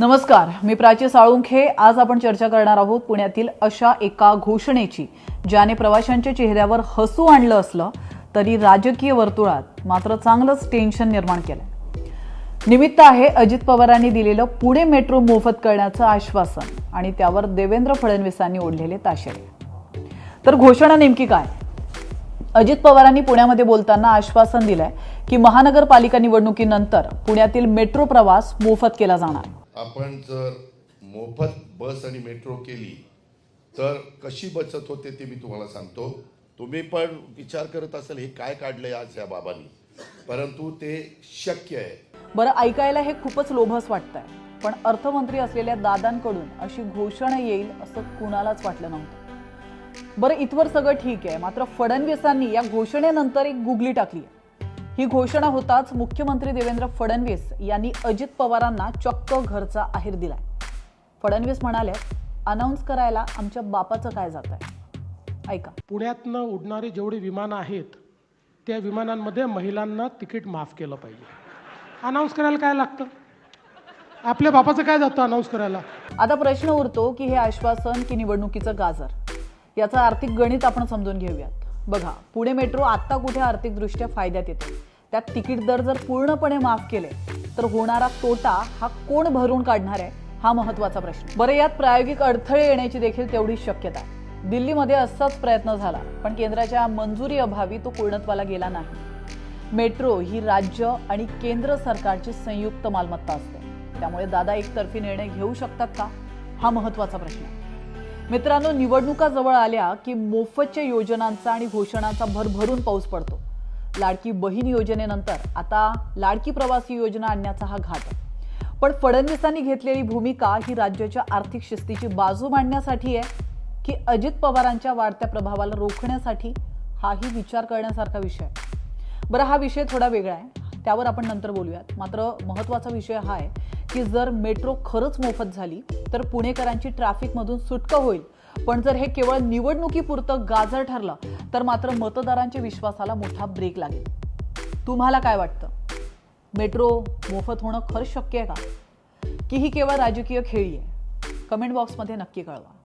नमस्कार, मी प्राची साळुंखे। आज आपण चर्चा करणार आहोत पुण्यातील अशा एका घोषणेची ज्याने प्रवाशांच्या चेहऱ्यावर हसू आणलं असलं तरी राजकीय वर्तुळात मात्र चांगलंच टेन्शन निर्माण केलंय। निमित्त आहे अजित पवारांनी दिलेलं पुणे मेट्रो मोफत करण्याचं आश्वासन आणि त्यावर देवेंद्र फडणवीसांनी ओढलेले ताशेरे। तर घोषणा नेमकी काय? अजित पवारांनी पुण्यामध्ये बोलताना आश्वासन दिलंय की महानगरपालिका निवडणुकीनंतर पुण्यातील मेट्रो प्रवास मोफत केला जाणार। आपण जर मोफत बस आणि मेट्रो केली तर कशी बचत होते ते मी तुम्हाला सांगतो। तुम्ही पण विचार करत असाल हे काय काढलंय आज या बाबांनी, परंतु ते शक्य आहे। बरं, ऐकायला हे खूपच लोभस वाटतंय, पण अर्थमंत्री असलेल्या दादांकडून अशी घोषणा येईल असं कुणालाच वाटलं नव्हतं। बरं, इथवर सगळं ठीक आहे, मात्र फडणवीसांनी या घोषणेनंतर एक गुगली टाकली। ही घोषणा होताच मुख्यमंत्री देवेंद्र फडणवीस यांनी अजित पवारांना चक्क घरचा आहेर दिलाय। फडणवीस म्हणाले, अनाउन्स करायला आमच्या बापाचं काय जातंय। ऐका। पुण्यातनं उडणारी जेवढी विमानं आहेत त्या विमानांमध्ये महिलांना तिकीट माफ केलं पाहिजे। अनाउन्स करायला काय लागतं? आपल्या बापाचं काय जातं अनाउन्स करायला? आता प्रश्न उरतो की हे आश्वासन की निवडणुकीचं गाजर, याचं आर्थिक गणित आपण समजून घेऊयात। बघा, पुणे मेट्रो आता कुठे आर्थिकदृष्ट्या फायद्यात येते? त्यात तिकीट दर जर पूर्णपणे माफ केले तर होणारा तोटा हा कोण भरून काढणार आहे, हा महत्त्वाचा प्रश्न। बरं, यात प्रायोगिक अडथळे येण्याची देखील तेवढीच शक्यता आहे। दिल्लीमध्ये असाच प्रयत्न झाला, पण केंद्राच्या मंजुरी अभावी तो पूर्णत्वाला गेला नाही। मेट्रो ही राज्य आणि केंद्र सरकारची संयुक्त मालमत्ता असते, त्यामुळे दादा एकतर्फी निर्णय घेऊ शकतात का, हा महत्त्वाचा प्रश्न आहे। मित्रांनो, निवडणुका जवळ आल्या की मोफतच्या योजनांचा आणि घोषणांचा भरभरून पाऊस पडतो। लाडकी बहीण योजनेनंतर आता लाडकी प्रवासी योजना आणण्याचा हा घाट आहे। पण फडणवीसांनी घेतलेली भूमिका ही राज्याच्या आर्थिक शिस्तीची बाजू मांडण्यासाठी आहे की अजित पवारांच्या वाढत्या प्रभावाला रोखण्यासाठी, हाही विचार करण्यासारखा विषय आहे। बरं, हा विषय थोडा वेगळा आहे, त्यावर आपण नंतर बोलूयात। मात्र महत्त्वाचा विषय हा आहे की जर मेट्रो खरंच मोफत झाली तर पुणेकरांची ट्रॅफिकमधून सुटका होईल, पण जर हे केवळ निवडणुकीपुरतं गाजर ठरलं तर मात्र मतदारांच्या विश्वासाला मोठा ब्रेक लागेल। तुम्हाला काय वाटतं? मेट्रो मोफत होणं खरंच शक्य आहे का, की ही केवळ राजकीय खेळी आहे? कमेंट बॉक्समध्ये नक्की कळवा।